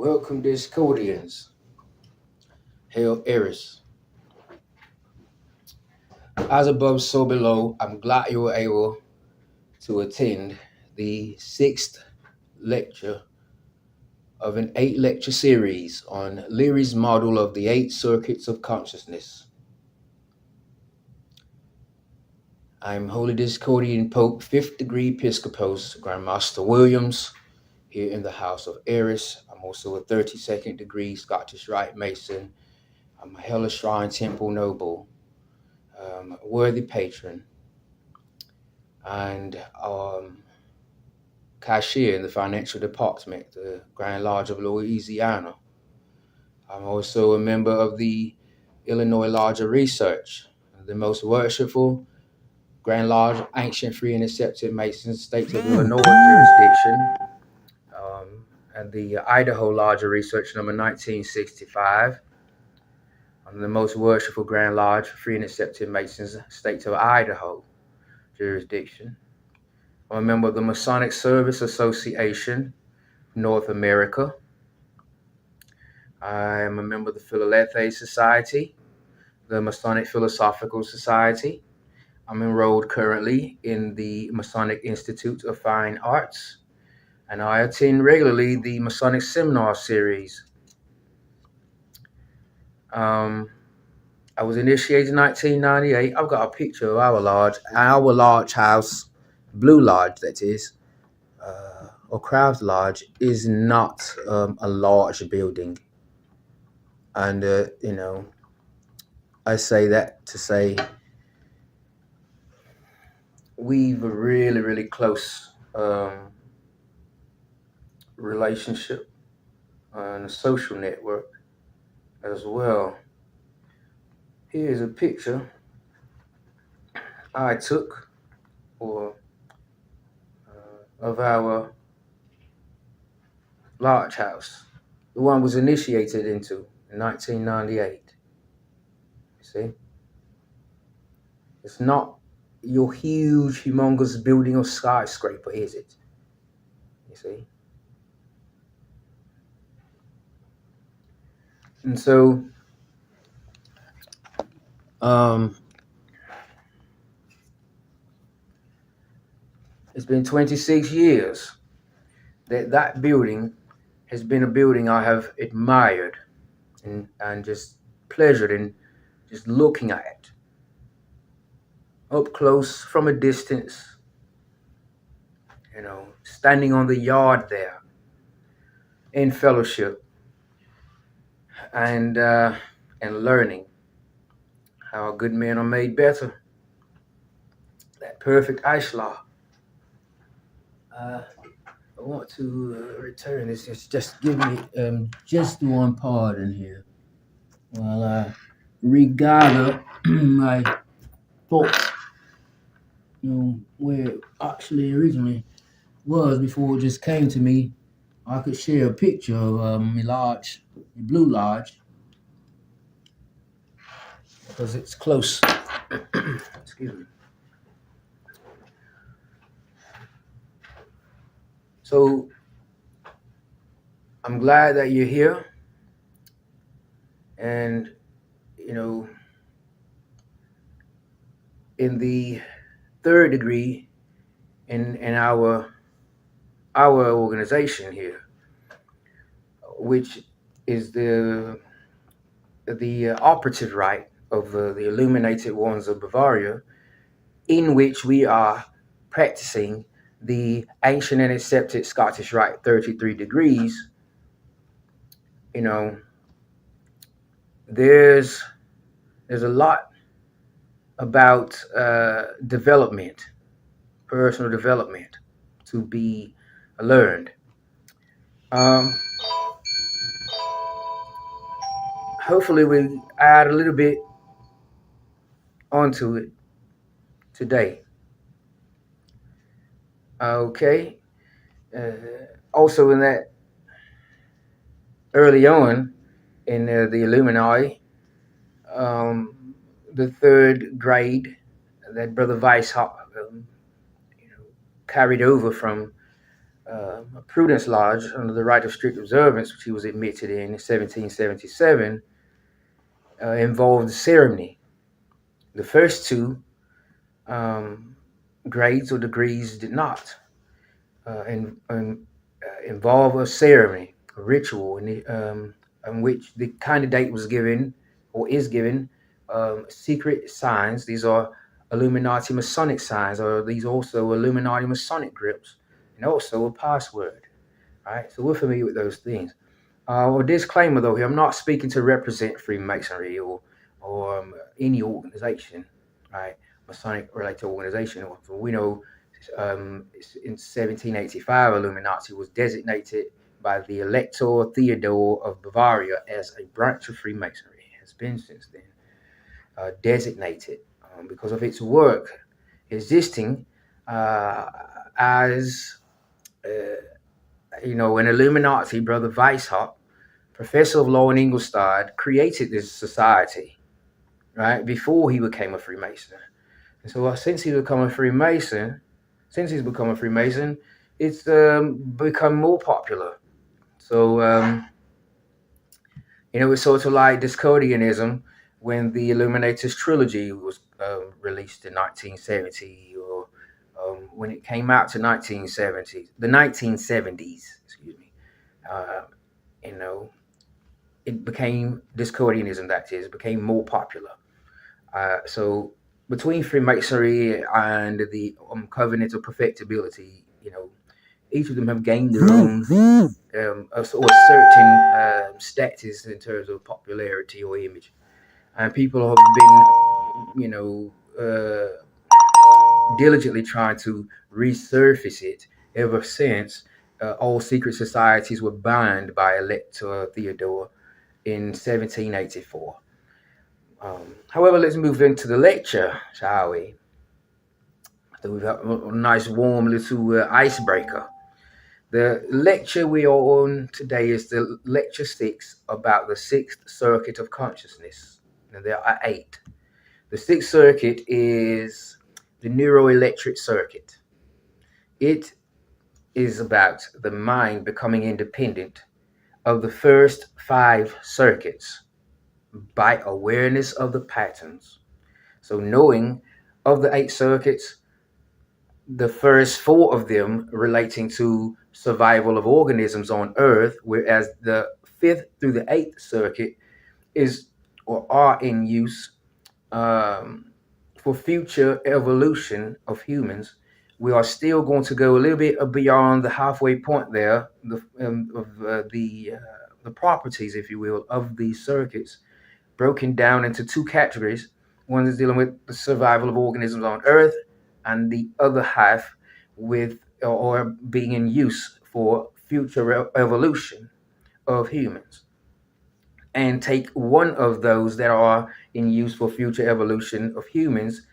Welcome, Discordians. Hail, Eris. As above, so below. I'm glad you were able to attend the sixth lecture of an 8-lecture series on Leary's model of the 8 circuits of consciousness. I'm Holy Discordian Pope, 5th degree Episcopos, Grandmaster Williams, here in the House of Eris. I'm also a 32nd degree Scottish Rite Mason. I'm a Hellish Shrine Temple Noble, worthy patron, and cashier in the financial department, the Grand Lodge of Louisiana. I'm also a member of the Illinois Lodge of Research, the most worshipful Grand Lodge, ancient, free, and accepted Masons, state of Illinois jurisdiction, and the Idaho Lodge of Research, number 1965. I'm the most worshipful Grand Lodge, free, and accepted Masons, state of Idaho jurisdiction. I'm a member of the Masonic Service Association, North America. I am a member of the Philalethes Society, the Masonic Philosophical Society. I'm enrolled currently in the Masonic Institute of Fine Arts, and I attend regularly the Masonic Seminar Series. I was initiated in 1998. I've got a picture of our lodge house, Blue Lodge, that is. Or Craft Lodge is not a large building. And, I say that to say we've a really, really close relationship and a social network as well. Here's a picture I took of our lodge house. The one was initiated into in 1998. You see? It's not your huge, humongous building or skyscraper, is it? You see? And so, it's been 26 years that building has been a building I have admired and just pleasured in just looking at it up close from a distance, standing on the yard there in fellowship and learning how good men are made better. That perfect Ishla. I want to return this. Just give me just one pardon here while I regather my thoughts. Where it actually originally was before it just came to me. I could share a picture of my lodge, my Blue Lodge, because it's close. Excuse me. So I'm glad that you're here, and in the third degree in our organization here, which is the operative rite of the illuminated ones of Bavaria, in which we are practicing the ancient and accepted Scottish Rite 33 degrees. There's a lot about development, personal development, to be learned. Hopefully we add a little bit onto it today. Okay. Also in that early on in the Illuminati, the third grade that Brother Weishaupt carried over from Prudence Lodge under the right of strict observance, which he was admitted in 1777, involved ceremony. The first two um, grades or degrees did not involve a ceremony, a ritual, in which the candidate was given or is given secret signs. These are Illuminati Masonic signs, or these also Illuminati Masonic grips, and also a password. Right, so we're familiar with those things. A disclaimer though here, I'm not speaking to represent Freemasonry or any organization, right? Masonic related organization. We know in 1785, Illuminati was designated by the Elector Theodore of Bavaria as a branch of Freemasonry. It has been since then designated because of its work existing as an Illuminati. Brother Weishaupt, professor of law in Ingolstadt, created this society, right, before he became a Freemason. And so since he's become a Freemason, it's become more popular. So, it's sort of like Discordianism when the Illuminators trilogy was released in 1970, or when it came out to the 1970s, excuse me. Uh, you know, it became Discordianism, that is, became more popular. So between Freemasonry and the Covenant of Perfectibility, each of them have gained their own a certain status in terms of popularity or image, and people have been, diligently trying to resurface it ever since all secret societies were banned by Elector Theodore in 1784. However, let's move into the lecture, shall we? So we've got a nice warm little icebreaker. The lecture we are on today is the lecture 6 about the Sixth Circuit of Consciousness. And there are 8. The Sixth Circuit is the Neuroelectric Circuit. It is about the mind becoming independent of the first 5 circuits by awareness of the patterns. So knowing of the 8 circuits, the first 4 of them relating to survival of organisms on Earth, whereas the 5th through the 8th circuit are in use for future evolution of humans. We are still going to go a little bit beyond the halfway point there, the properties, if you will, of these circuits, broken down into 2 categories. One is dealing with the survival of organisms on Earth, and the other half with or being in use for future evolution of humans. And take one of those that are in use for future evolution of humans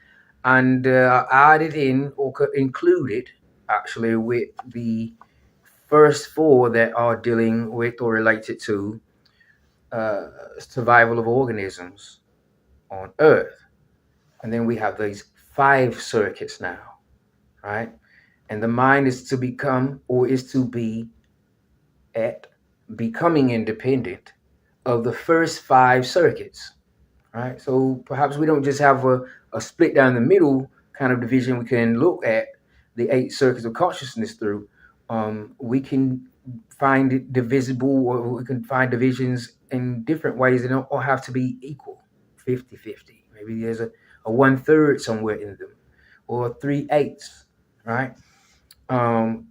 and add it in or include it actually with the first 4 that are dealing with or related to survival of organisms on Earth. And then we have these 5 circuits now, right? And the mind is to become, or is to be at becoming independent of the first 5 circuits, right? So perhaps we don't just have a split down the middle kind of division we can look at the 8 circuits of consciousness through. We can find it divisible, or we can find divisions in different ways. They don't all have to be equal, 50-50. Maybe there's a 1/3 somewhere in them, or 3/8, right?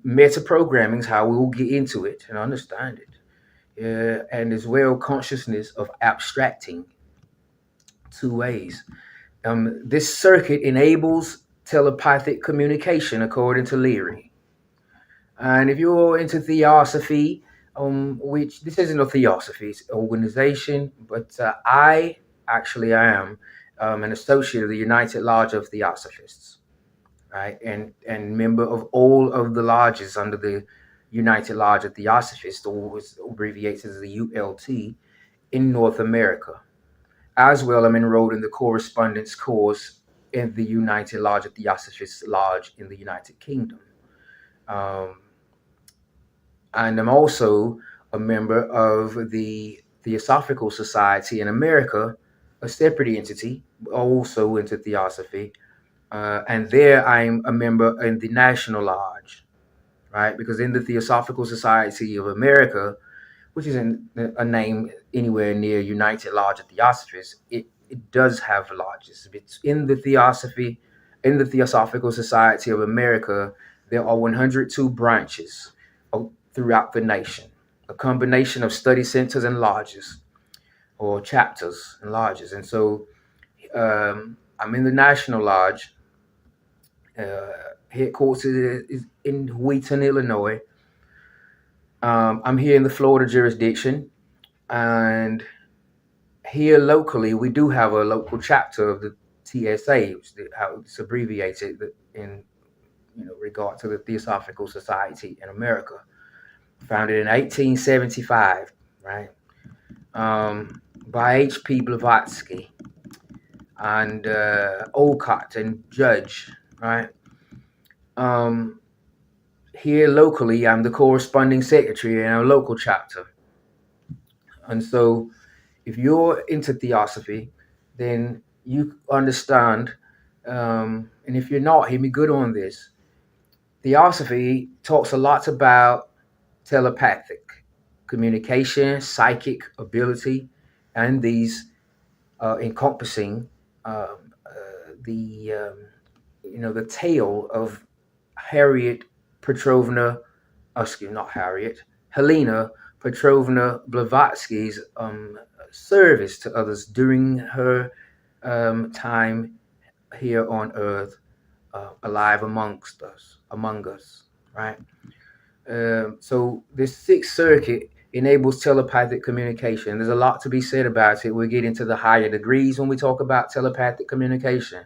Meta programming is how we will get into it and understand it. And as well, consciousness of abstracting 2 ways. This circuit enables telepathic communication, according to Leary. And if you're into theosophy, which this isn't a theosophy, it's an organization, but I am an associate of the United Lodge of Theosophists, right? And member of all of the lodges under the United Lodge of Theosophists, or abbreviated as the ULT, in North America. As well, I'm enrolled in the correspondence course in the United Lodge of Theosophists Lodge in the United Kingdom. And I'm also a member of the Theosophical Society in America, a separate entity, also into Theosophy. And there I'm a member in the National Lodge, right? Because in the Theosophical Society of America, which isn't a name anywhere near United Lodge of Theosophists, it does have lodges. It's in the Theosophical Society of America, there are 102 branches throughout the nation, a combination of study centers and lodges, or chapters and lodges. And so I'm in the National Lodge. Uh, Headquarters is in Wheaton, Illinois. I'm here in the Florida jurisdiction, and here locally, we do have a local chapter of the TSA, which is how it's abbreviated in regard to the Theosophical Society in America, founded in 1875, right, by H.P. Blavatsky and Olcott and Judge, right. Um, Here locally, I'm the corresponding secretary in our local chapter, and so if you're into theosophy, then you understand. And if you're not, hear me good on this. Theosophy talks a lot about telepathic communication, psychic ability, and these encompassing the the tale of Harriet Petrovna, excuse not Harriet, Helena Petrovna Blavatsky's service to others during her time here on Earth, alive among us, right? So this sixth circuit enables telepathic communication. There's a lot to be said about it. We'll get into the higher degrees when we talk about telepathic communication.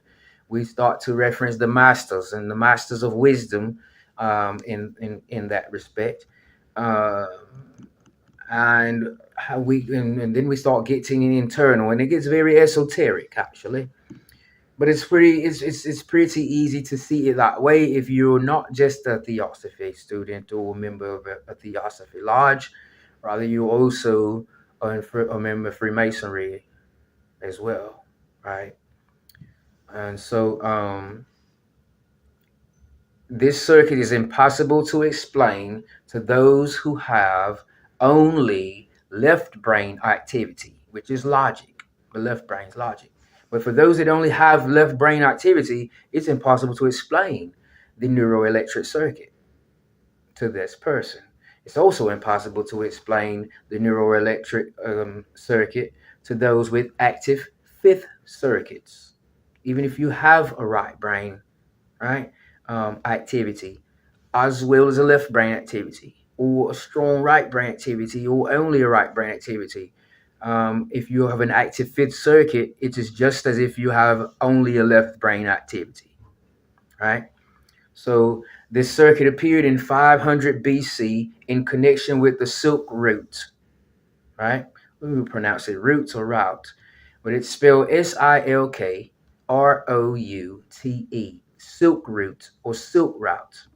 We start to reference the masters and the masters of wisdom in that respect. Uh, and how and then we start getting in internal, and it gets very esoteric actually. But it's pretty easy to see it that way if you're not just a theosophy student or a member of a theosophy lodge, rather you also are a member of Freemasonry as well, right? And so this circuit is impossible to explain to those who have only left brain activity, which is logic. The left brain's logic. But for those that only have left brain activity, it's impossible to explain the neuroelectric circuit to this person. It's also impossible to explain the neuroelectric circuit to those with active fifth circuits. Even if you have a right brain, right, activity, as well as a left brain activity, or a strong right brain activity, or only a right brain activity. If you have an active fifth circuit, it is just as if you have only a left brain activity, right? So this circuit appeared in 500 BC in connection with the Silk Route, right? We would pronounce it route or route, but it's spelled Silkroute, Silk Route or Silk Route.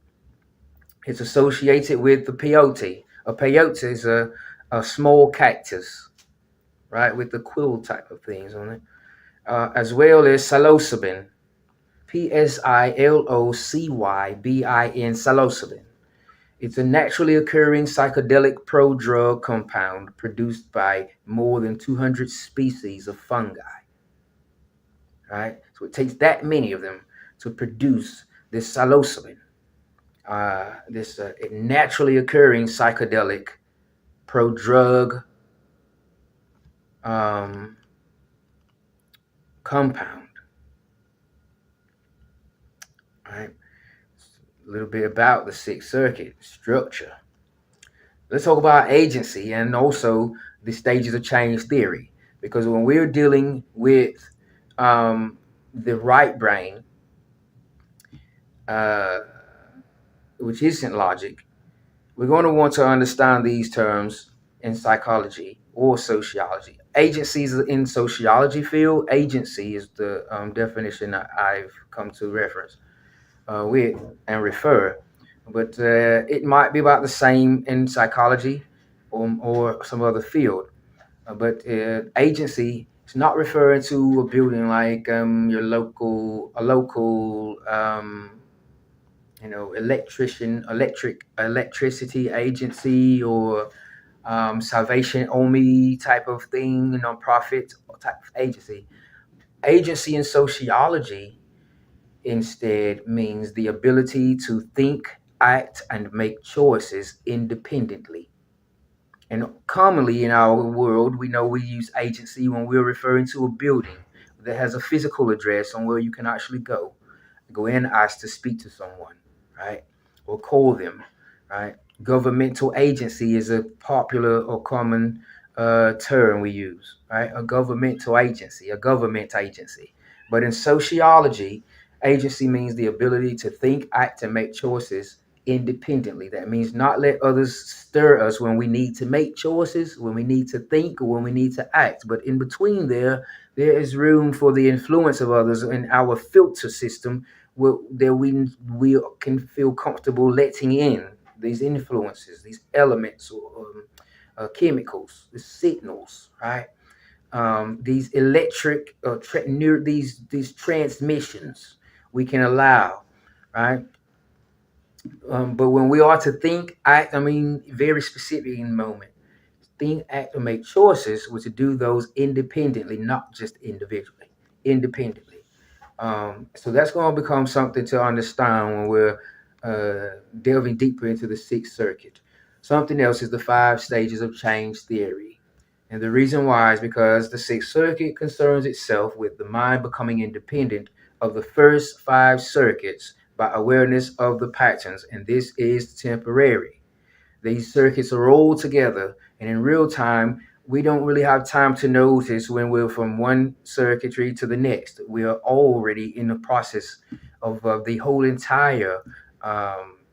It's associated with the peyote. A peyote is a small cactus, right, with the quill type of things on it, as well as psilocybin, psilocybin, psilocybin. It's a naturally occurring psychedelic prodrug compound produced by more than 200 species of fungi, right? So it takes that many of them to produce this psilocybin, this naturally occurring psychedelic prodrug um, compound. Right, a little bit about the Sixth Circuit structure. Let's talk about agency and also the stages of change theory, because when we're dealing with the right brain, uh, which isn't logic, we're going to want to understand these terms in psychology or sociology. Agencies in sociology field, agency is the definition that I've come to reference with and refer. but it might be about the same in psychology or some other field. But agency is not referring to a building like your local electricity agency or Salvation Army type of thing, nonprofit type of agency. Agency in sociology instead means the ability to think, act, and make choices independently. And commonly in our world, we know we use agency when we're referring to a building that has a physical address on where you can actually go in and ask to speak to someone, right? Or call them, right? Governmental agency is a popular or common term we use, right? A governmental agency, a government agency. But in sociology, agency means the ability to think, act, and make choices independently. That means not let others stir us when we need to make choices, when we need to think, or when we need to act. But in between there is room for the influence of others in our filter system that we can feel comfortable letting in these influences, these elements or chemicals, the signals, right? These electric these transmissions we can allow, right? But when we are to think, act, I mean, very specific in the moment, think, act, or make choices, was to do those independently, not just individually, independently. So that's going to become something to understand when we're delving deeper into the Sixth Circuit. Something else is the five stages of change theory. And the reason why is because the Sixth Circuit concerns itself with the mind becoming independent of the first five circuits by awareness of the patterns, and this is temporary. These circuits are all together, and in real time, we don't really have time to notice when we're from one circuitry to the next. We are already in the process of the whole entire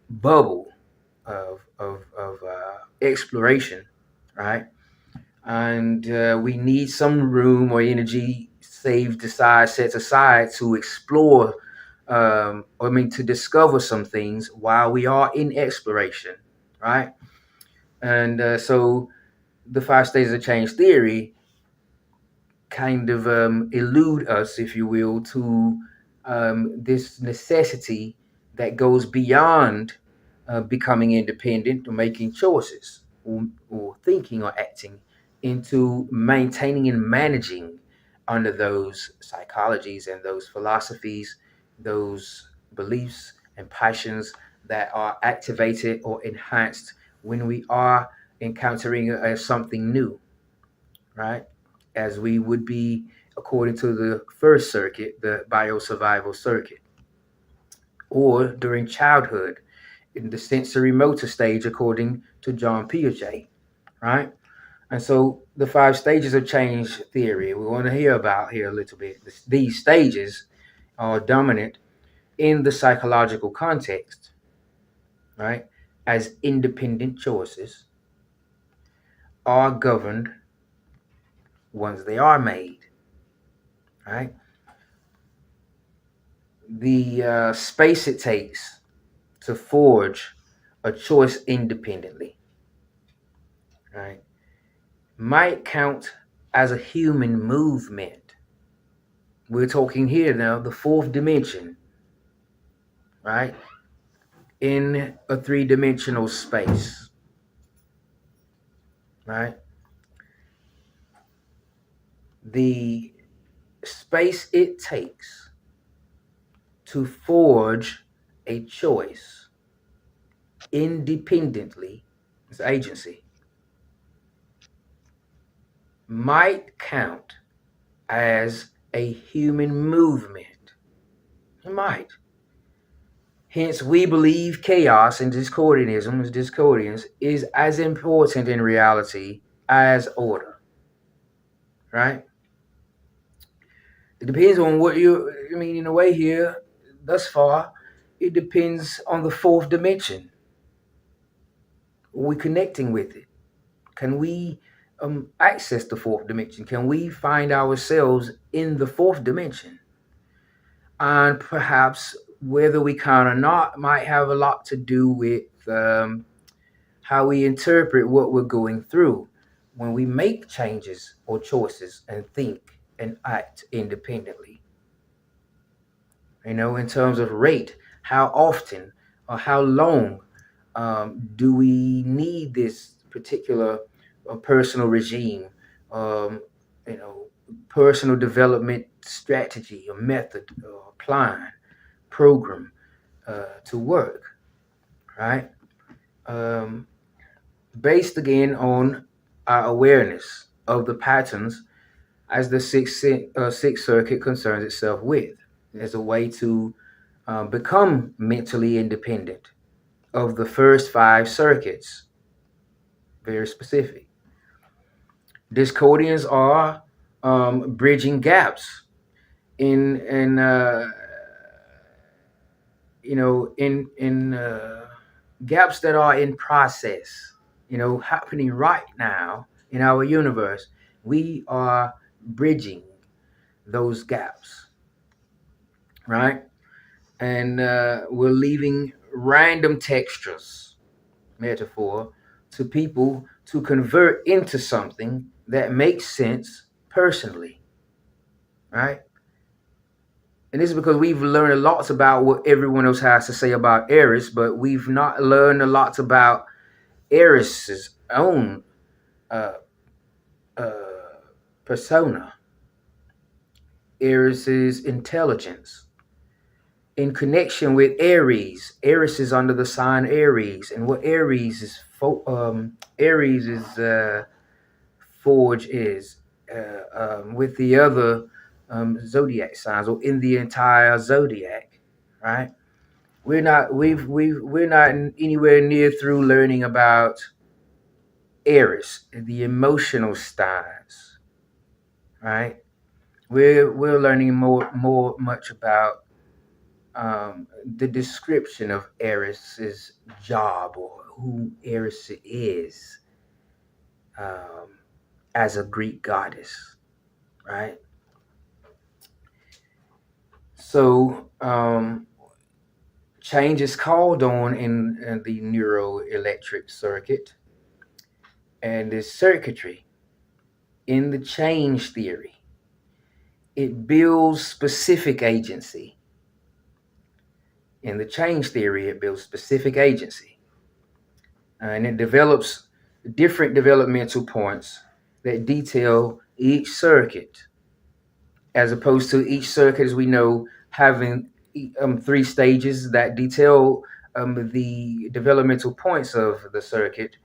bubble of exploration, right? And we need some room or energy saved aside, set aside to explore, I mean, to discover some things while we are in exploration, right? And so the five stages of change theory kind of elude us, if you will, to this necessity that goes beyond becoming independent or making choices or thinking or acting into maintaining and managing under those psychologies and those philosophies, those beliefs and passions that are activated or enhanced when we are encountering something new, right? As we would be according to the first circuit, the biosurvival circuit, or during childhood in the sensory motor stage, according to John Piaget, right? And so the five stages of change theory we want to hear about here a little bit. These stages are dominant in the psychological context, right? As independent choices are governed once they are made, right? The space it takes to forge a choice independently, right, might count as a human movement. We're talking here now, the fourth dimension, right, in a three-dimensional space, right? The space it takes to forge a choice independently, this agency, might count as a human movement. It might. Hence, we believe chaos and discordians, is as important in reality as order, right? It depends on what I mean, in a way here, thus far, it depends on the fourth dimension. Are we connecting with it? Can we access the fourth dimension? Can we find ourselves in the fourth dimension? And perhaps whether we can or not, might have a lot to do with how we interpret what we're going through when we make changes or choices and think and act independently. In terms of rate, how often or how long do we need this particular personal regime, um, you know, personal development strategy or method or plan, program to work, right? Um, Based again on our awareness of the patterns as the Sixth Circuit concerns itself with, as a way to become mentally independent of the first five circuits. Very specific. Discordians are bridging gaps in gaps that are in process, happening right now in our universe. We are bridging those gaps, right? And we're leaving random textures, metaphor, to people to convert into something that makes sense personally, right? And this is because we've learned a lot about what everyone else has to say about Eris, but we've not learned a lot about Eris's own uh, uh, persona, Eris's intelligence. In connection with Aries, Eris is under the sign Aries, and what Aries is forge is with the other zodiac signs, or in the entire zodiac, right? We're not anywhere near through learning about Aries, the emotional stars, right? We're learning much about the description of Eris's job, or who Eris is um, as a Greek goddess, right? So change is called on in the neuroelectric circuit, and this circuitry in the change theory, it builds specific agency. In the change theory, it builds specific agency, and it develops different developmental points that detail each circuit, as opposed to each circuit, as we know, having three stages that detail the developmental points of the circuit.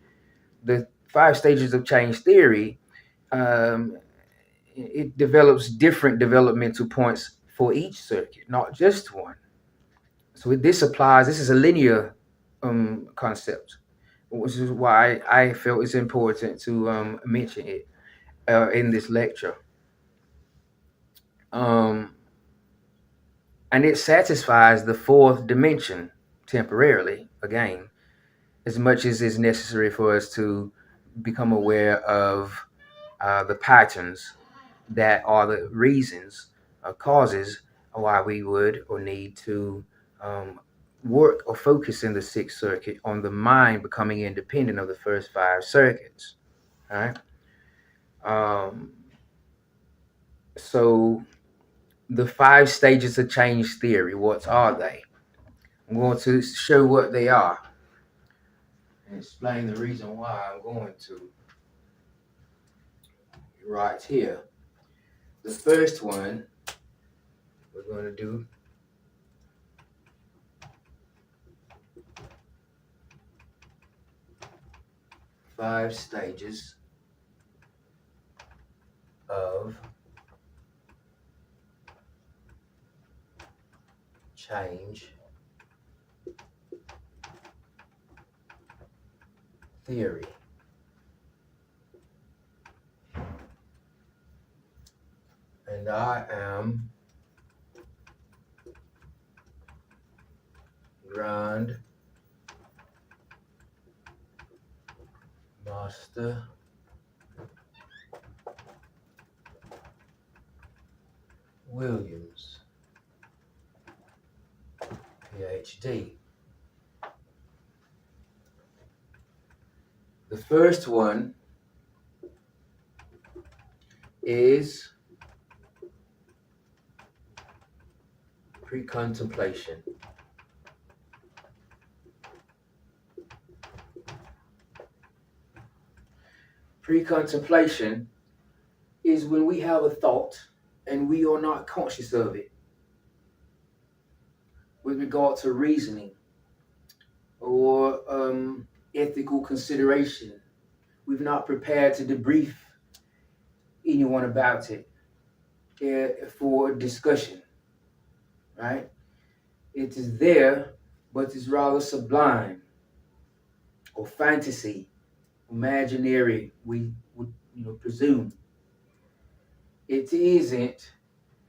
The five stages of change theory, um, it develops different developmental points for each circuit, not just one. So this applies. This is a linear concept, which is why I felt it's important to mention it in this lecture. Um, and it satisfies the fourth dimension temporarily, again, as much as is necessary for us to become aware of the patterns that are the reasons or causes why we would or need to um, work or focus in the sixth circuit on the mind becoming independent of the first five circuits. All right. Um, so the five stages of change theory, what are they? I'm going to show what they are and explain the reason why I'm going to right here. The first one we're going to do five stages of change theory. And I am Grand Master Williams. PhD. The first one is pre-contemplation. Pre-contemplation is when we have a thought and we are not conscious of it with regard to reasoning or ethical consideration. We've not prepared to debrief anyone about it for discussion, right? It is there, but it's rather sublime or fantasy, imaginary, we would presume. It isn't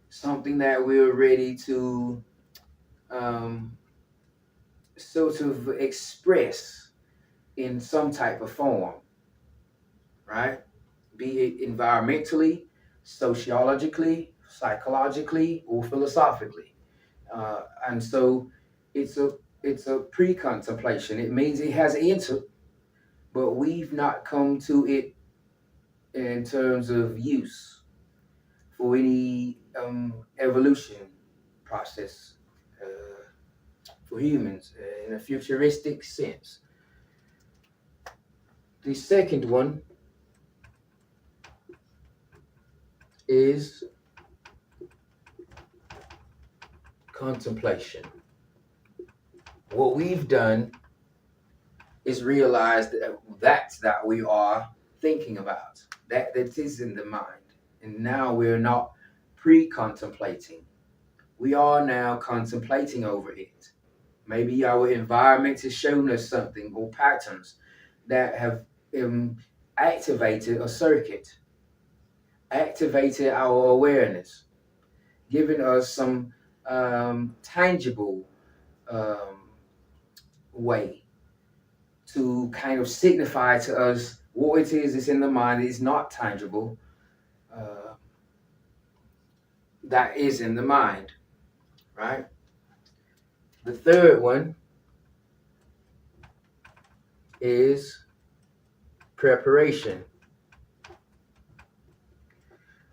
something that we're ready to sort of express in some type of form, right? Be it environmentally, sociologically, psychologically, or philosophically. And so it's a pre-contemplation. It means it has entered, but we've not come to it in terms of use for any evolution process for humans in a futuristic sense. The second one is contemplation. What we've done is realize that we are thinking about, that is in the mind. And now we're not pre-contemplating. We are now contemplating over it. Maybe our environment has shown us something or patterns that have activated a circuit, activated our awareness, given us some tangible way to kind of signify to us what it is that's in the mind that is not tangible, that is in the mind, right? The third one is preparation.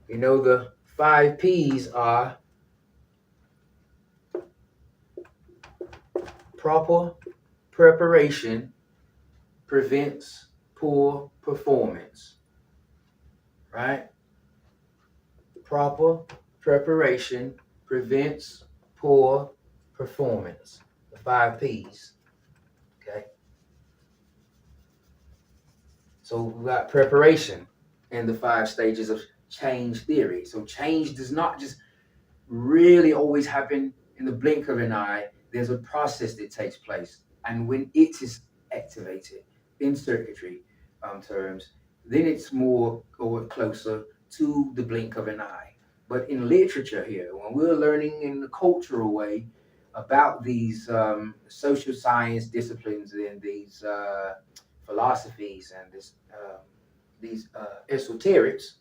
The 5 P's are proper preparation prevents poor performance, right? Proper preparation prevents poor performance. The 5 P's, okay? So we've got preparation and the 5 stages of change theory. So change does not just really always happen in the blink of an eye. There's a process that takes place. And when it is activated in circuitry terms, then it's more or closer to the blink of an eye. But in literature here, when we're learning in the cultural way about these social science disciplines and these philosophies and these exoterically,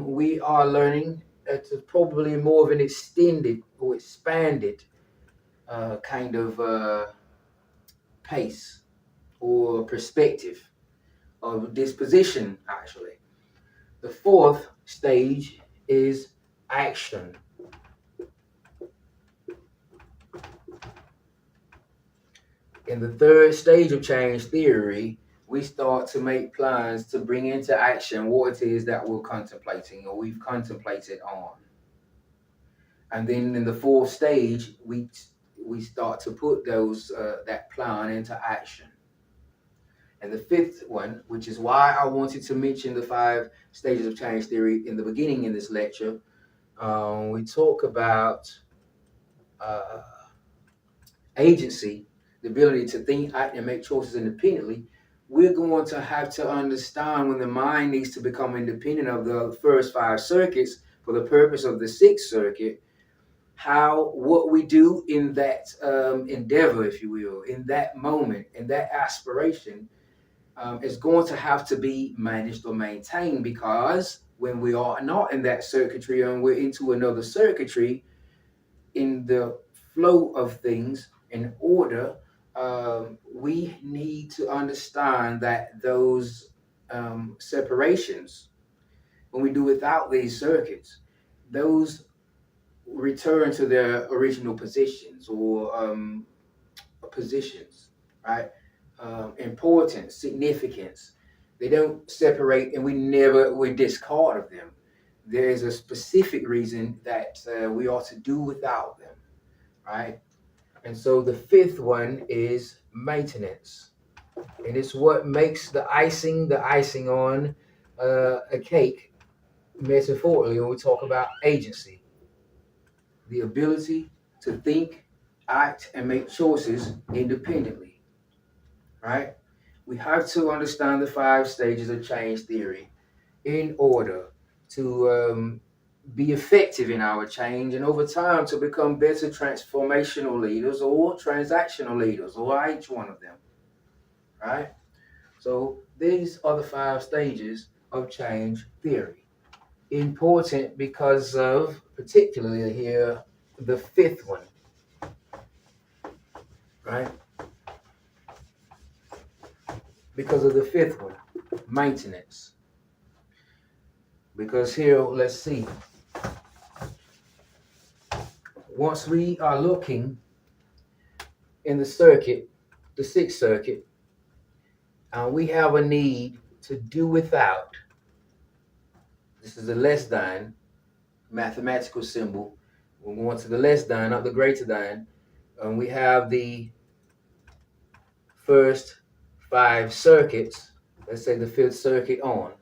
we are learning at probably more of an extended or expanded kind of pace or perspective of disposition, actually. The 4th stage is action. In the 3rd stage of change theory, we start to make plans to bring into action what it is that we're contemplating or we've contemplated on. And then in the 4th stage, we start to put that plan into action. And the 5th one, which is why I wanted to mention the 5 stages of change theory in the beginning in this lecture, we talk about agency, the ability to think, act, and make choices independently. We're going to have to understand when the mind needs to become independent of the first 5 circuits for the purpose of the 6th circuit, what we do in that endeavor, if you will, in that moment, in that aspiration, is going to have to be managed or maintained, because when we are not in that circuitry and we're into another circuitry, in the flow of things in order, we need to understand that those separations, when we do without these circuits, those return to their original positions or positions, right? Importance, significance. They don't separate, and we discard of them. There is a specific reason that we ought to do without them, right? And so the fifth one is maintenance, and it's what makes the icing on a cake. Metaphorically, when we talk about agency, the ability to think, act, and make choices independently, right? We have to understand the five stages of change theory in order to be effective in our change and over time to become better transformational leaders or transactional leaders or each one of them, right? So these are the five stages of change theory. Important because of, particularly here, the fifth one, right? Because of the fifth one, maintenance. Because here, let's see, once we are looking in the circuit, the sixth circuit, we have a need to do without. This is a less than mathematical symbol. We're going to the less than, not the greater than. And we have the first five circuits. Let's say the fifth circuit on,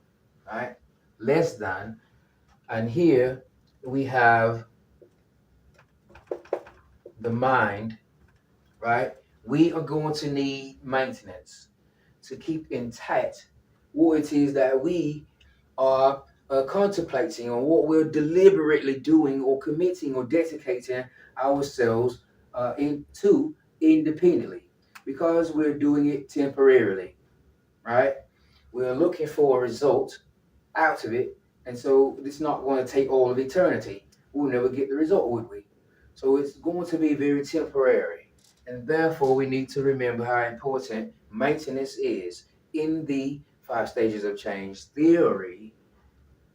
right? Less than. And here we have the mind, right? We are going to need maintenance to keep intact what it is that we are contemplating on, what we're deliberately doing or committing or dedicating ourselves into independently, because we're doing it temporarily, right? We're looking for a result out of it, and so it's not going to take all of eternity. We'll never get the result, would we? So it's going to be very temporary, and therefore we need to remember how important maintenance is. In the five stages of change theory,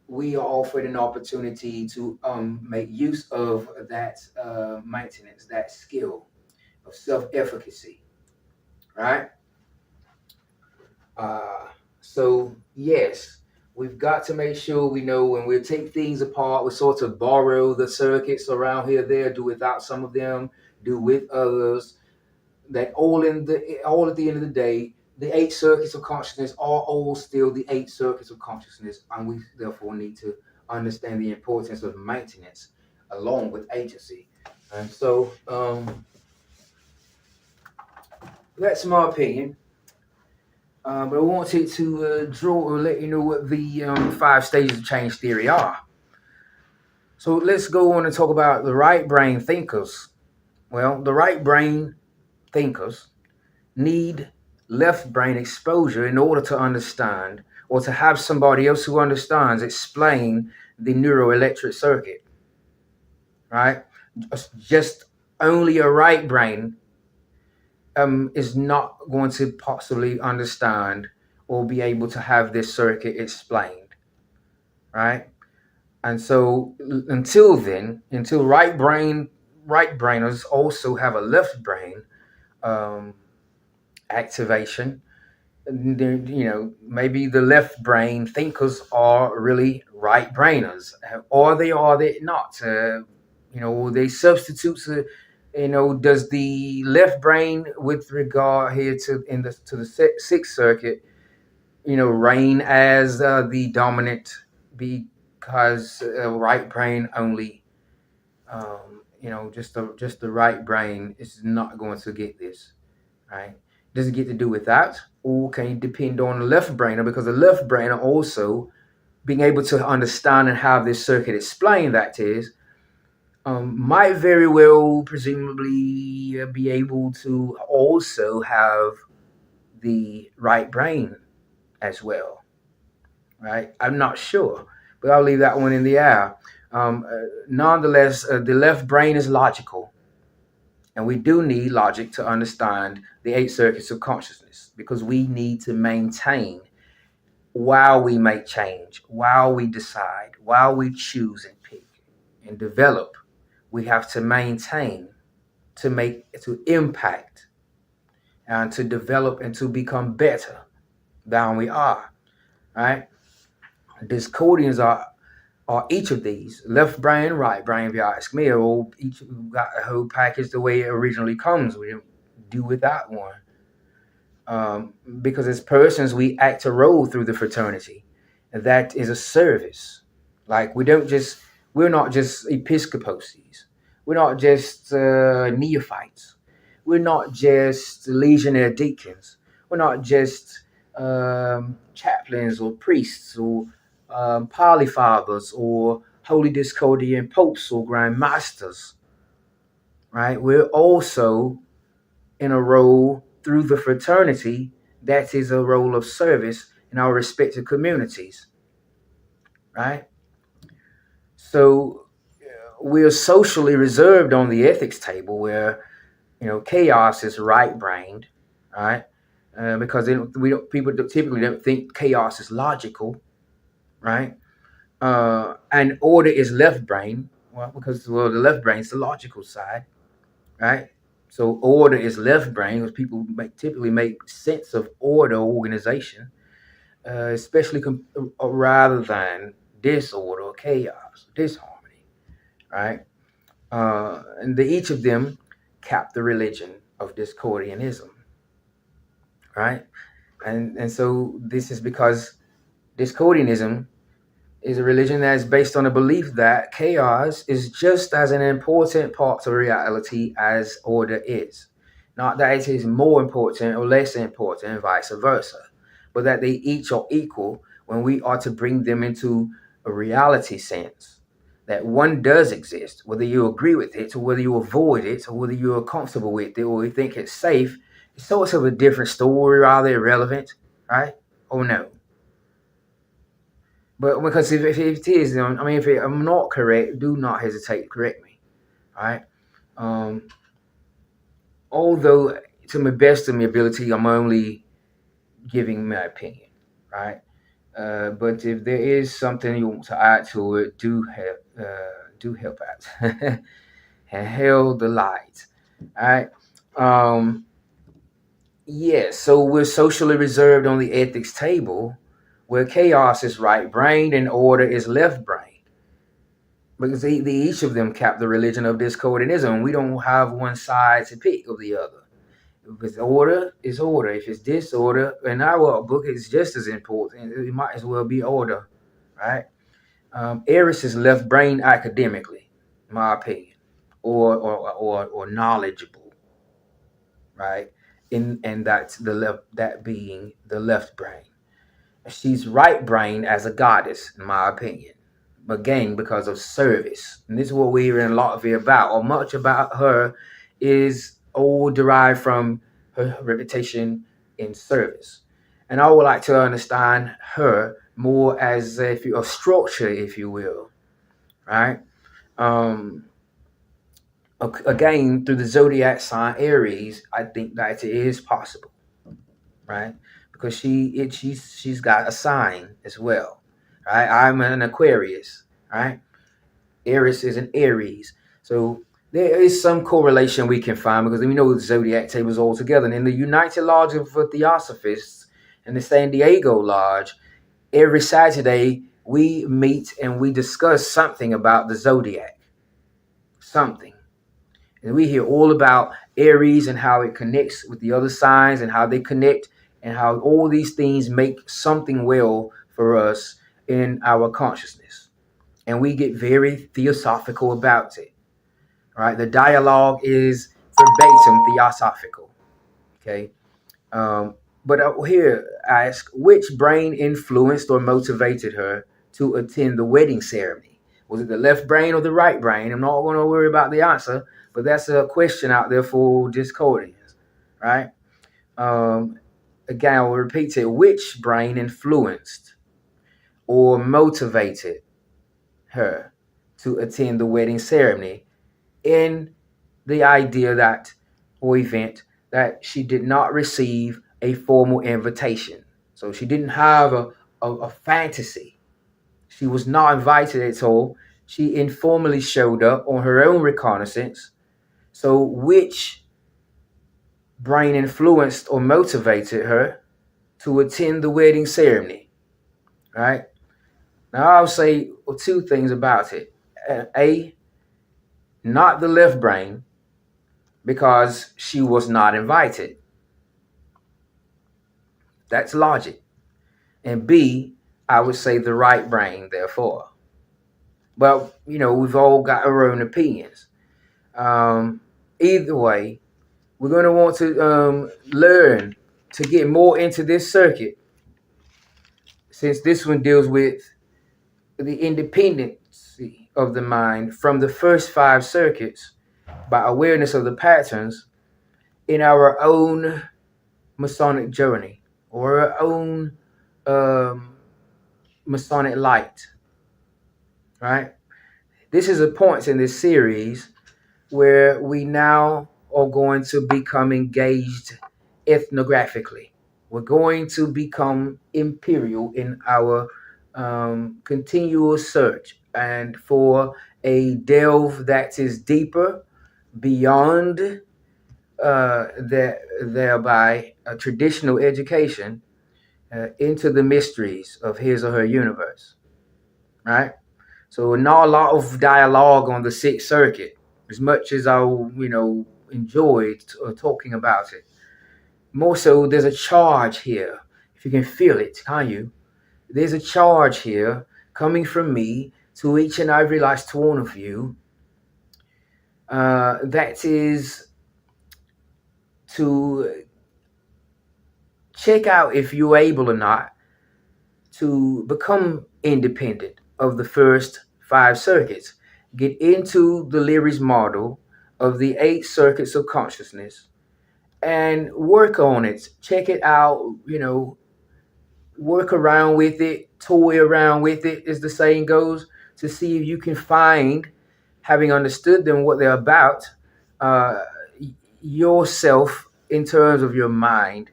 we are offered an opportunity to make use of that maintenance, that skill of self-efficacy, right? Uh, so yes, we've got to make sure we know when we take things apart, we sort of borrow the circuits around here, there, do without some of them, do with others. That all at the end of the day, the eight circuits of consciousness are all still the eight circuits of consciousness, and we therefore need to understand the importance of maintenance along with agency. And so that's my opinion. But I wanted to draw or let you know what the five stages of change theory are. So let's go on and talk about the right brain thinkers. Well, the right brain thinkers need left brain exposure in order to understand, or to have somebody else who understands explain the neuroelectric circuit, right? Just only a right brain is not going to possibly understand or be able to have this circuit explained, right? And so until then, until right brainers also have a left brain activation, maybe the left brain thinkers are really right brainers, or they not. They substitute. Does the left brain, with regard here to the sixth circuit, reign as the dominant, because right brain only, just the right brain is not going to get this, right? Does it get to do with that, or can you depend on the left brainer? Because the left brainer also being able to understand and have this circuit explain, that is, might very well, presumably, be able to also have the right brain as well, right? I'm not sure, but I'll leave that one in the air. Nonetheless, the left brain is logical, and we do need logic to understand the eight circuits of consciousness, because we need to maintain while we make change, while we decide, while we choose and pick and develop. We have to maintain to impact and to develop and to become better than we are. Right? Discordians are each of these, left brain, right brain, if you ask me, or each got a whole package the way it originally comes. We didn't do without one. Because as persons, we act a role through the fraternity, and that is a service. Like we're not just episcoposes, we're not just neophytes, we're not just legionnaire deacons, we're not just chaplains or priests or polyfathers or holy discordian popes or grand masters, right? We're also in a role through the fraternity that is a role of service in our respective communities, right? So we're socially reserved on the ethics table, where chaos is right-brained, right? Because people typically don't think chaos is logical, right? And order is left-brained, well, because the left brain is the logical side, right? So order is left brain, because people typically make sense of order, organization, especially rather than disorder or chaos, disharmony, right? And each of them cap the religion of Discordianism, right? And so this is because Discordianism is a religion that is based on a belief that chaos is just as an important part of reality as order is. Not that it is more important or less important and vice versa, but that they each are equal when we are to bring them into a reality sense. That one does exist, whether you agree with it or whether you avoid it or whether you are comfortable with it or you think it's safe, it's sort of a different story, rather irrelevant, right? Or no. But because if it is, I mean, if I'm not correct, do not hesitate to correct me. All right. Although, to my best of my ability, I'm only giving my opinion. Right. But if there is something you want to add to it, do help out. And hail the light. All right. Yeah. So we're socially reserved on the ethics table, where chaos is right brained and order is left brained. Because each of them cap the religion of Discordianism. We don't have one side to pick of the other. If it's order, it's order. If it's disorder, in our book, it's just as important. It might as well be order, right? Eris is left brain academically, in my opinion, or knowledgeable, right? And that's the left, that being the left brain. She's right brain as a goddess, in my opinion. Again, because of service. And this is what we hear in Latvia about, or much about her is all derived from her reputation in service. And I would like to understand her more as a structure, if you will, right? Again, through the zodiac sign Aries, I think that it is possible, right? Because she's got a sign as well, right? I'm an Aquarius, right? Eris is an Aries, so there is some correlation we can find, because we know the zodiac tables all together. And in the United Lodge of Theosophists and the San Diego Lodge, every Saturday we meet and we discuss something about the zodiac, something. And we hear all about Aries and how it connects with the other signs and how they connect and how all these things make something well for us in our consciousness. And we get very theosophical about it. Right? The dialogue is verbatim theosophical. Okay. But here I ask, which brain influenced or motivated her to attend the wedding ceremony? Was it the left brain or the right brain? I'm not going to worry about the answer, but that's a question out there for Discordians, right? Again, I'll repeat it. Which brain influenced or motivated her to attend the wedding ceremony, in the idea that, or event, that she did not receive a formal invitation. So she didn't have a fantasy. She was not invited at all. She informally showed up on her own reconnaissance. So, which brain influenced or motivated her to attend the wedding ceremony? Right? Now, I'll say two things about it. A, not the left brain, because she was not invited. That's logic. And B, I would say the right brain, therefore. But, we've all got our own opinions. Either way, we're going to want to learn to get more into this circuit, since this one deals with the independence of the mind from the first five circuits by awareness of the patterns in our own Masonic journey, or our own Masonic light, right? This is a point in this series where we now are going to become engaged ethnographically. We're going to become imperial in our continual search, and for a delve that is deeper beyond thereby a traditional education into the mysteries of his or her universe, right? So not a lot of dialogue on the Sixth Circuit, as much as I, enjoyed talking about it. More so, there's a charge here. If you can feel it, can you? There's a charge here coming from me to each and every last one of you. That is to check out if you're able or not to become independent of the first five circuits. Get into the Leary's model of the 8 circuits of consciousness and work on it. Check it out, work around with it, toy around with it, as the saying goes, to see if you can find, having understood them, what they're about, uh, yourself in terms of your mind,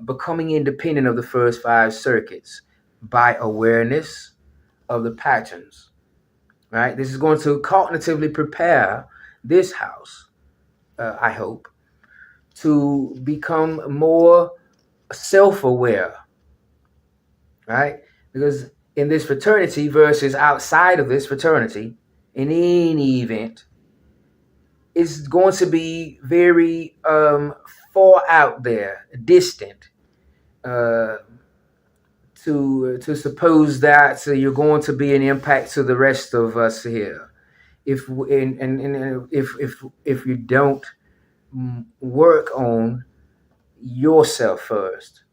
becoming independent of the first five circuits by awareness of the patterns, right? This is going to cognitively prepare this house, I hope, to become more self-aware, right? Because in this fraternity versus outside of this fraternity, in any event, it's going to be very far out there, distant, uh, to suppose that you're going to be an impact to the rest of us here. If you don't work on yourself first,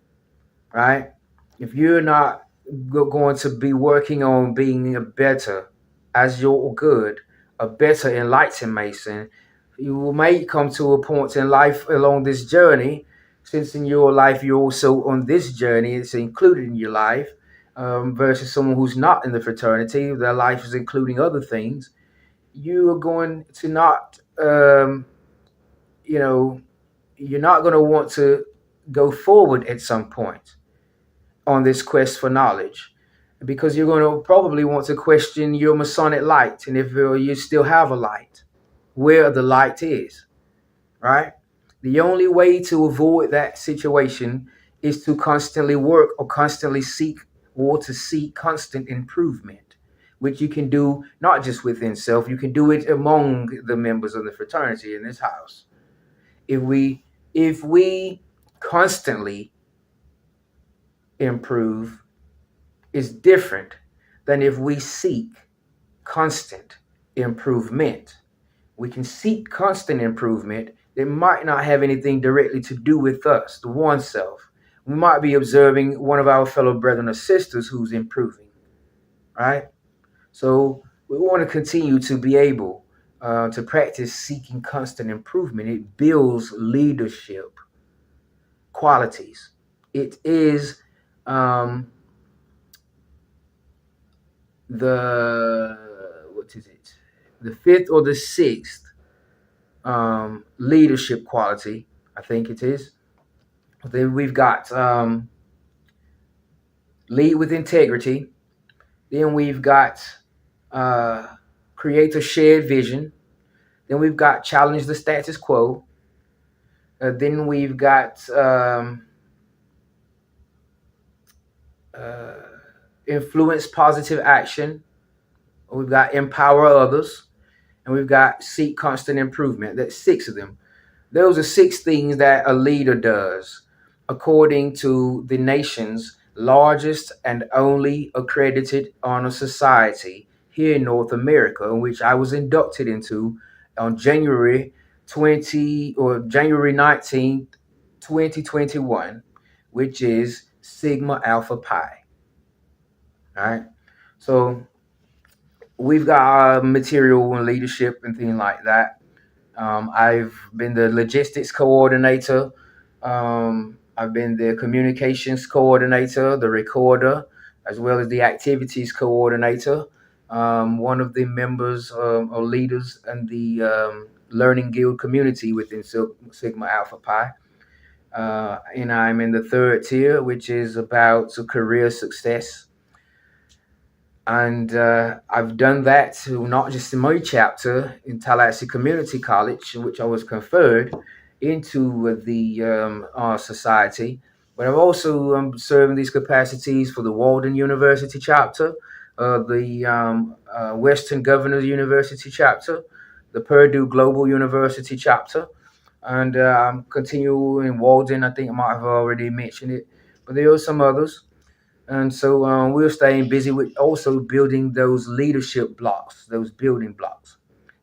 right? If you're not going to be working on being a better, as your good, a better enlightened Mason, you may come to a point in life along this journey, since in your life you're also on this journey, it's included in your life, versus someone who's not in the fraternity, their life is including other things. You are going to not, you're not going to want to go forward at some point on this quest for knowledge, because you're going to probably want to question your Masonic light, and if you still have a light, where the light is, right? The only way to avoid that situation is to constantly work or constantly seek, or to seek constant improvement, which you can do not just within self, you can do it among the members of the fraternity in this house. If we constantly improve, is different than if we seek constant improvement. We can seek constant improvement that might not have anything directly to do with us, the one self. We might be observing one of our fellow brethren or sisters who's improving, right? So we want to continue to be able to practice seeking constant improvement. It builds leadership qualities. It is the what is it? The fifth or the sixth leadership quality, I think it is. Then we've got lead with integrity. Then we've got uh, create a shared vision. Then we've got challenge the status quo. Then we've got uh, influence positive action. We've got empower others. And we've got seek constant improvement. That's six of them. Those are six things that a leader does, according to the nation's largest and only accredited honor society here in North America, in which I was inducted into on January 19th, 2021, which is Sigma Alpha Pi. All right. So we've got material and leadership and things like that. I've been the logistics coordinator. I've been the communications coordinator, the recorder, as well as the activities coordinator. One of the members or leaders in the Learning Guild community within Sigma Alpha Pi. And I'm in the third tier, which is about career success. And I've done that to not just in my chapter in Tallahassee Community College, which I was conferred into the our society, but I've also served in these capacities for the Walden University chapter, the Western Governors University chapter, the Purdue Global University chapter, and I'm continuing in Walden. I think I might have already mentioned it, but there are some others. And so we're staying busy with also building those leadership blocks, those building blocks.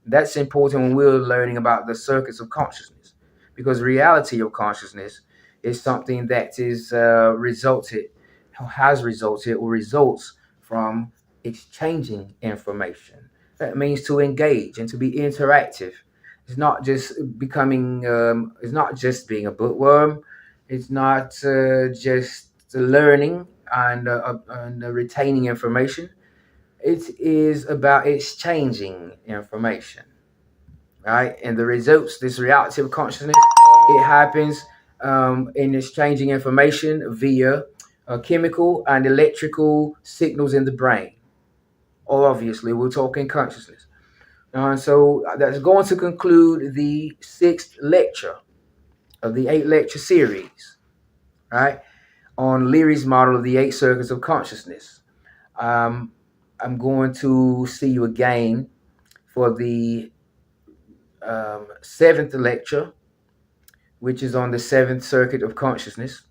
That's important when we're learning about the circuits of consciousness, because reality of consciousness is something that is has resulted, or results from exchanging information. That means to engage and to be interactive. It's not just becoming. It's not just being a bookworm. It's not just learning and retaining information. It is about exchanging information, right? And the results, this reality of consciousness, it happens in exchanging information via chemical and electrical signals in the brain. Obviously, we're talking consciousness. So that's going to conclude the sixth lecture of the 8 lecture series, right? On Leary's model of the 8 circuits of consciousness. Um, I'm going to see you again for the 7th lecture, which is on the 7th circuit of consciousness,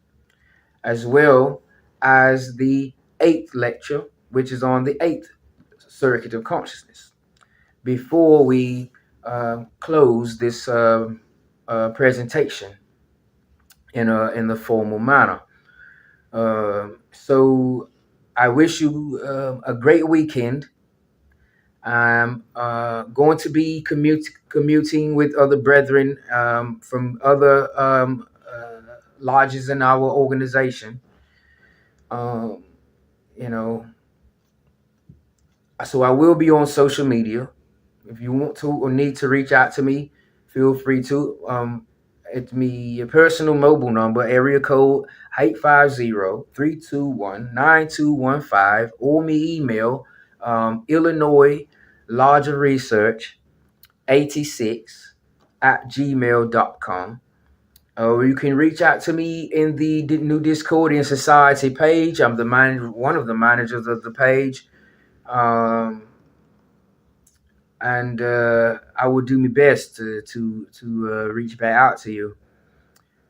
as well as the 8th lecture, which is on the 8th circuit of consciousness, before we close this presentation in the formal manner. So I wish you a great weekend. I'm going to be commuting with other brethren from other lodges in our organization. Um, you know, so I will be on social media. If you want to or need to reach out to me, feel free to. It's me personal mobile number, area code 850-321-9215, or me email Illinois Larger Research 86 at gmail.com. Or you can reach out to me in the new Discordian Society page. I'm the manager, one of the managers of the page. And I will do my best to reach back out to you.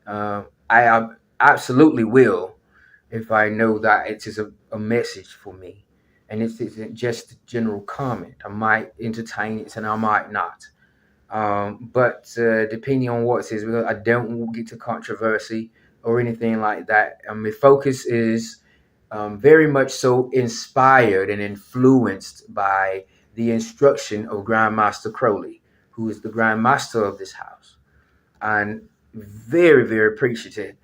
I absolutely will, if I know that it is a message for me, and it isn't just a general comment. I might entertain it and I might not. But depending on what it is, because I don't get to controversy or anything like that. My focus is very much so inspired and influenced by the instruction of Grandmaster Crowley, who is the Grandmaster of this house. And very, very appreciative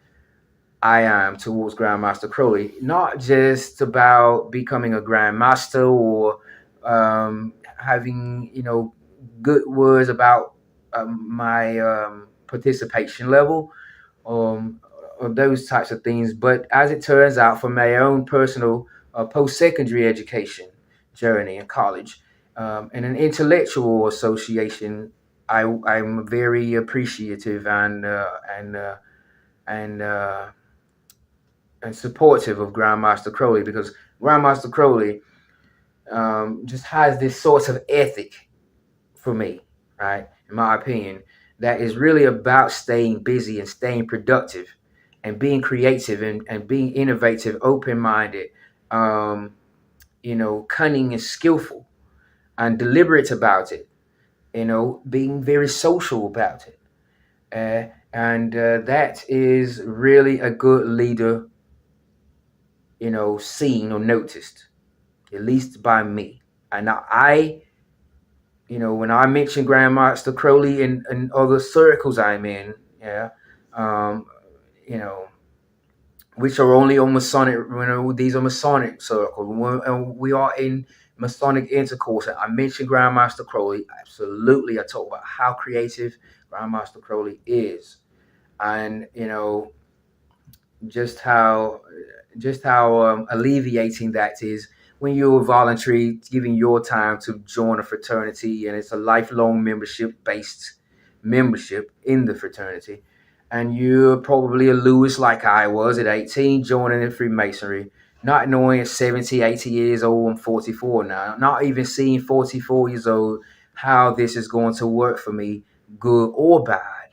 I am towards Grandmaster Crowley, not just about becoming a Grandmaster or having good words about my participation level, um, or those types of things. But as it turns out, for my own personal post-secondary education journey in college, and an intellectual association, I'm very appreciative and uh, and supportive of Grandmaster Crowley, because Grandmaster Crowley just has this sort of ethic for me, right? In my opinion, that is really about staying busy and staying productive and being creative and being innovative, open minded, um, cunning and skillful and deliberate about it, being very social about it. And that is really a good leader, seen or noticed, at least by me. And now when I mention Grandmaster Crowley and other circles I'm in, yeah, um, you know, which are only on Masonic, these are Masonic circles, and we are in Masonic intercourse. I mentioned Grandmaster Crowley. Absolutely, I talk about how creative Grandmaster Crowley is, and just how alleviating that is when you're voluntary giving your time to join a fraternity, and it's a lifelong membership in the fraternity, and you're probably a Lewis like I was at 18 joining in Freemasonry, not knowing at 70, 80 years old, I'm 44 now, not even seeing 44 years old how this is going to work for me, good or bad,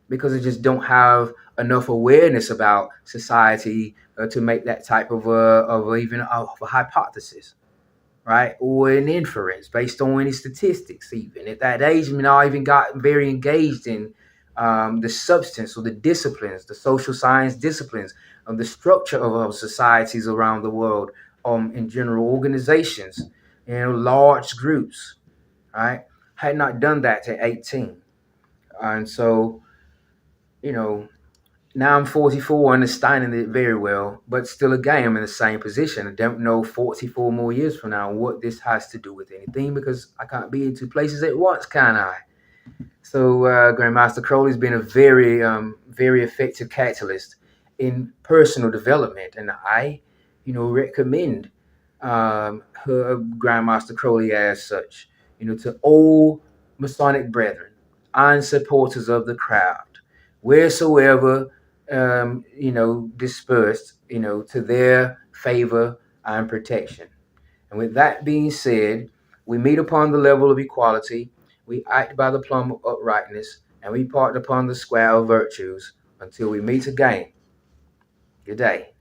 because I just don't have enough awareness about society to make that type of even of a hypothesis, right, or an inference based on any statistics. Even at that age, I mean, I even got very engaged in the substance or the disciplines, the social science disciplines of the structure of our societies around the world, in general organizations, large groups, right. Had not done that at 18, and so you know now I'm 44, understanding it very well, but still, again, I'm in the same position. I don't know 44 more years from now what this has to do with anything, because I can't be in two places at once, can I? So Grandmaster Crowley's been a very, very effective catalyst in personal development, and I, recommend her Grandmaster Crowley as such, to all Masonic brethren and supporters of the craft, wheresoever, dispersed, to their favor and protection. And with that being said, we meet upon the level of equality, we act by the plumb of uprightness, and we part upon the square of virtues until we meet again. Good day.